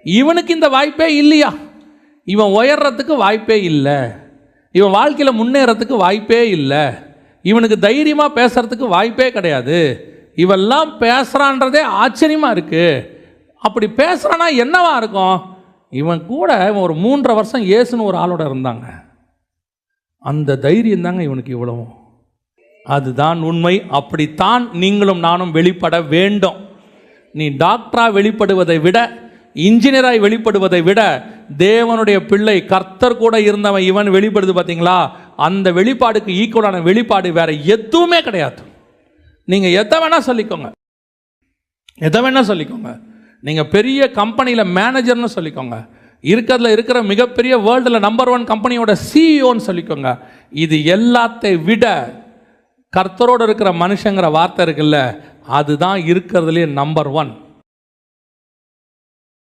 இவனுக்கு இந்த வாய்ப்பே இல்லையா? இவன் உயர்றதுக்கு வாய்ப்பே இல்லை, இவன் வாழ்க்கையில் முன்னேறத்துக்கு வாய்ப்பே இல்லை, இவனுக்கு தைரியமாக பேசுகிறதுக்கு வாய்ப்பே கிடையாது, இவெல்லாம் பேசுகிறான்றதே ஆச்சரியமாக இருக்குது. அப்படி பேசுகிறான்னா என்னவா இருக்கும்? இவன் கூட ஒரு 3.5 வருஷம் இயேசுன்னு ஒரு ஆளோட இருந்தாங்க. அந்த தைரியம் தாங்க இவனுக்கு இவ்வளவும். அதுதான் உண்மை. அப்படித்தான் நீங்களும் நானும் வெளிப்பட வேண்டும். நீ டாக்டராக வெளிப்படுவதை விட, இன்ஜினியராய் வெளிப்படுவதை விட, தேவனுடைய பிள்ளை கர்த்தர் கூட இருந்தவன் இவன் வெளிப்படுது பார்த்தீங்களா, அந்த வெளிப்பாடுக்கு ஈக்குவலான வெளிப்பாடு வேற எதுவுமே கிடையாது. நீங்கள் எதை வேணால் சொல்லிக்கோங்க, எதை வேணால் சொல்லிக்கோங்க. நீங்கள் பெரிய கம்பெனியில் மேனேஜர்னு சொல்லிக்கோங்க, இருக்கிற மிகப்பெரிய வேர்ல்டில் நம்பர் 1 கம்பெனியோட சிஇஓன்னு சொல்லிக்கோங்க. இது எல்லாத்தை விட கர்த்தரோடு இருக்கிற மனுஷங்கிற வார்த்தை இருக்குல்ல, அதுதான் இருக்கிறதுலே நம்பர் 1.